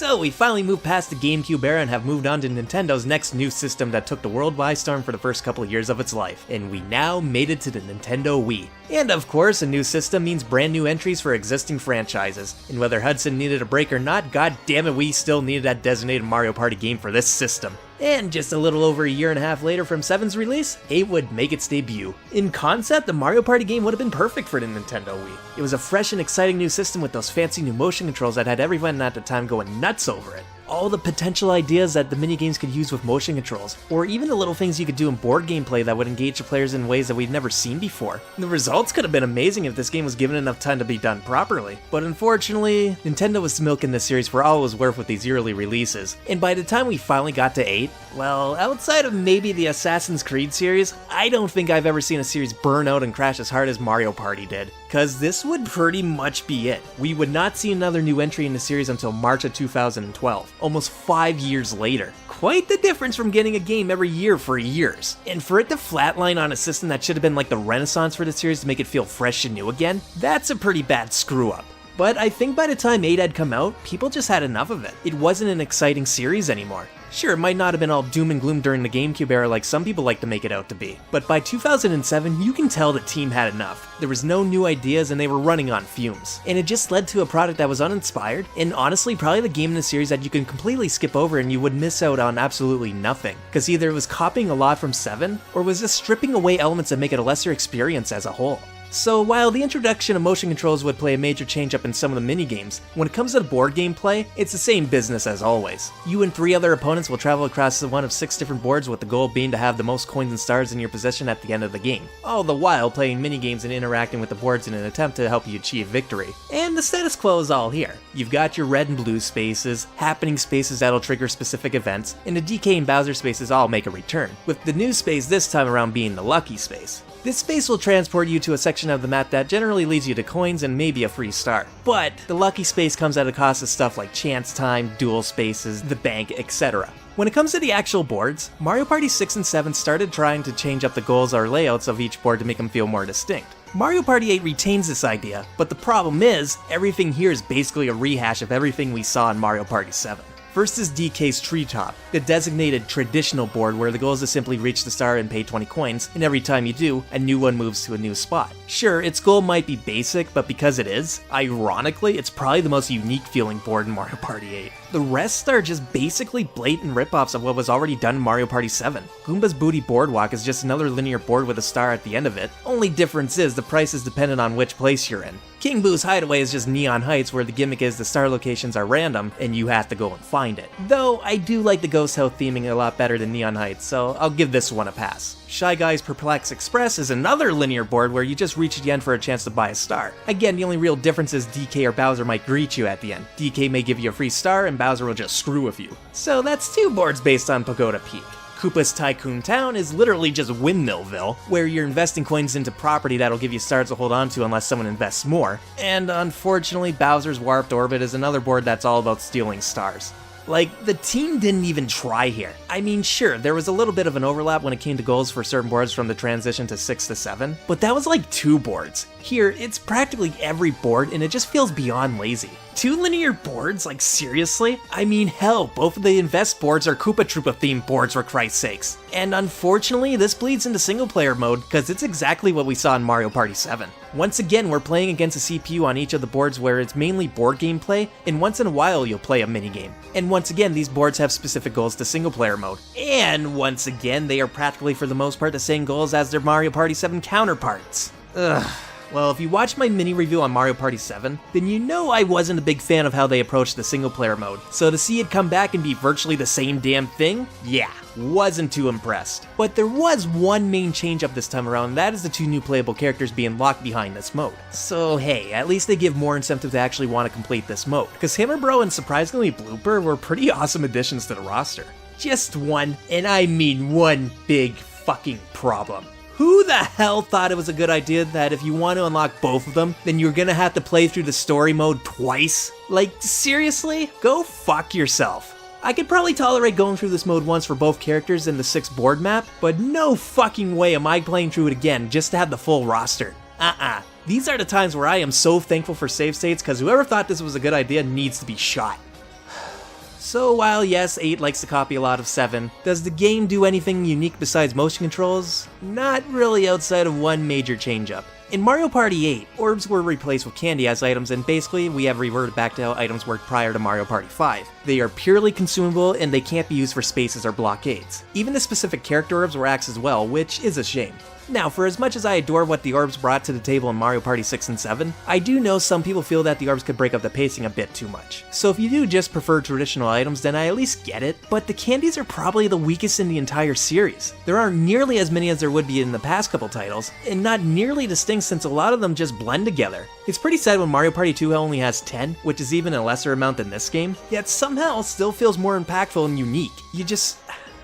So we finally moved past the GameCube era and have moved on to Nintendo's next new system that took the world by storm for the first couple of years of its life, and we now made it to the Nintendo Wii. And of course, a new system means brand new entries for existing franchises, and whether Hudson needed a break or not, god damn it, we still needed that designated Mario Party game for this system. And just a little over a year and a half later from 7's release, 8 would make its debut. In concept, the Mario Party game would have been perfect for the Nintendo Wii. It was a fresh and exciting new system with those fancy new motion controls that had everyone at the time going nuts over it. All the potential ideas that the minigames could use with motion controls, or even the little things you could do in board gameplay that would engage the players in ways that we'd never seen before. The results could have been amazing if this game was given enough time to be done properly, but unfortunately, Nintendo was milking this series for all it was worth with these yearly releases, and by the time we finally got to 8, well, outside of maybe the Assassin's Creed series, I don't think I've ever seen a series burn out and crash as hard as Mario Party did. Cause this would pretty much be it. We would not see another new entry in the series until March of 2012, almost 5 years later. Quite the difference from getting a game every year for years. And for it to flatline on a system that should have been like the renaissance for the series to make it feel fresh and new again, that's a pretty bad screw up. But I think by the time 8 had come out, people just had enough of it. It wasn't an exciting series anymore. Sure, it might not have been all doom and gloom during the GameCube era like some people like to make it out to be, but by 2007, you can tell the team had enough. There was no new ideas and they were running on fumes. And it just led to a product that was uninspired, and honestly probably the game in the series that you can completely skip over and you would miss out on absolutely nothing. Cause either it was copying a lot from 7, or was just stripping away elements that make it a lesser experience as a whole. So while the introduction of motion controls would play a major change up in some of the minigames, when it comes to board game play, it's the same business as always. You and 3 other opponents will travel across one of 6 different boards with the goal being to have the most coins and stars in your possession at the end of the game, all the while playing minigames and interacting with the boards in an attempt to help you achieve victory. And the status quo is all here. You've got your red and blue spaces, happening spaces that'll trigger specific events, and the DK and Bowser spaces all make a return, with the new space this time around being the lucky space. This space will transport you to a section of the map that generally leads you to coins and maybe a free star. But the lucky space comes at a cost of stuff like chance time, dual spaces, the bank, etc. When it comes to the actual boards, Mario Party 6 and 7 started trying to change up the goals or layouts of each board to make them feel more distinct. Mario Party 8 retains this idea, but the problem is, everything here is basically a rehash of everything we saw in Mario Party 7. First is DK's Treetop, the designated traditional board where the goal is to simply reach the star and pay 20 coins, and every time you do, a new one moves to a new spot. Sure, its goal might be basic, but because it is, ironically, it's probably the most unique feeling board in Mario Party 8. The rest are just basically blatant ripoffs of what was already done in Mario Party 7. Goomba's Booty Boardwalk is just another linear board with a star at the end of it. Only difference is the price is dependent on which place you're in. King Boo's Hideaway is just Neon Heights, where the gimmick is the star locations are random and you have to go and find it. Though I do like the Ghost House theming a lot better than Neon Heights, so I'll give this one a pass. Shy Guy's Perplex Express is another linear board where you just reach at the end for a chance to buy a star. Again, the only real difference is DK or Bowser might greet you at the end. DK may give you a free star and Bowser will just screw with you. So that's 2 boards based on Pagoda Peak. Koopa's Tycoon Town is literally just Windmillville, where you're investing coins into property that'll give you stars to hold on to unless someone invests more. And unfortunately, Bowser's Warped Orbit is another board that's all about stealing stars. Like, the team didn't even try here. I mean, sure, there was a little bit of an overlap when it came to goals for certain boards from the transition to 6 to 7, but that was like 2 boards. Here, it's practically every board, and it just feels beyond lazy. 2 linear boards? Like, seriously? I mean, hell, both of the Invest boards are Koopa Troopa themed boards, for Christ's sakes. And unfortunately, this bleeds into single player mode, because it's exactly what we saw in Mario Party 7. Once again, we're playing against a CPU on each of the boards where it's mainly board game play, and once in a while you'll play a minigame. And once again, these boards have specific goals to single player mode. And once again, they are practically for the most part the same goals as their Mario Party 7 counterparts. Ugh. Well, if you watched my mini review on Mario Party 7, then you know I wasn't a big fan of how they approached the single player mode. So to see it come back and be virtually the same damn thing, yeah, wasn't too impressed. But there was one main change up this time around, and that is the 2 new playable characters being locked behind this mode. So hey, at least they give more incentive to actually want to complete this mode, because Hammerbro and surprisingly Blooper were pretty awesome additions to the roster. Just one, and I mean one big fucking problem. Who the hell thought it was a good idea that if you want to unlock both of them, then you're gonna have to play through the story mode twice? Like, seriously? Go fuck yourself. I could probably tolerate going through this mode once for both characters in the 6 board map, but no fucking way am I playing through it again just to have the full roster. These are the times where I am so thankful for save states, because whoever thought this was a good idea needs to be shot. So while yes, 8 likes to copy a lot of 7, does the game do anything unique besides motion controls? Not really outside of one major change-up. In Mario Party 8, orbs were replaced with candy as items, and basically we have reverted back to how items worked prior to Mario Party 5. They are purely consumable and they can't be used for spaces or blockades. Even the specific character orbs were axed as well, which is a shame. Now, for as much as I adore what the orbs brought to the table in Mario Party 6 and 7, I do know some people feel that the orbs could break up the pacing a bit too much. So if you do just prefer traditional items, then I at least get it, but the candies are probably the weakest in the entire series. There aren't nearly as many as there would be in the past couple titles, and not nearly distinct since a lot of them just blend together. It's pretty sad when Mario Party 2 only has 10, which is even a lesser amount than this game, yet somehow still feels more impactful and unique.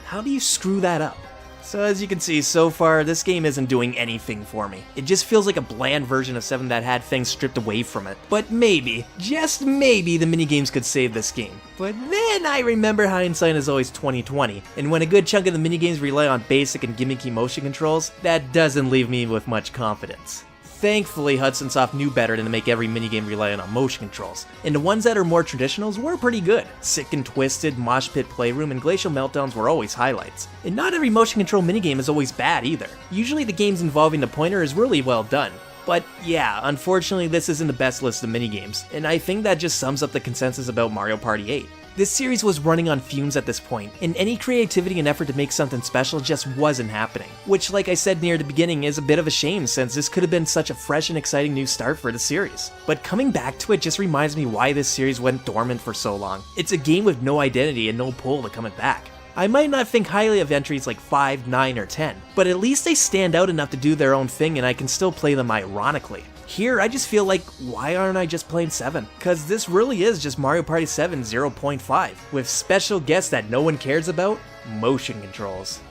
How do you screw that up? So as you can see, so far, this game isn't doing anything for me. It just feels like a bland version of 7 that had things stripped away from it. But maybe, just maybe, the minigames could save this game. But then I remember hindsight is always 20/20, and when a good chunk of the minigames rely on basic and gimmicky motion controls, that doesn't leave me with much confidence. Thankfully, Hudson Soft knew better than to make every minigame reliant on motion controls, and the ones that are more traditionals were pretty good. Sick and Twisted, Mosh Pit Playroom, and Glacial Meltdowns were always highlights. And not every motion control minigame is always bad either. Usually the games involving the pointer is really well done. But yeah, unfortunately this isn't the best list of minigames, and I think that just sums up the consensus about Mario Party 8. This series was running on fumes at this point, and any creativity and effort to make something special just wasn't happening. Which, like I said near the beginning, is a bit of a shame since this could have been such a fresh and exciting new start for the series. But coming back to it just reminds me why this series went dormant for so long. It's a game with no identity and no pull to coming back. I might not think highly of entries like 5, 9, or 10, but at least they stand out enough to do their own thing and I can still play them ironically. Here, I just feel like, why aren't I just playing 7? Cause this really is just Mario Party 7 0.5, with special guests that no one cares about, motion controls.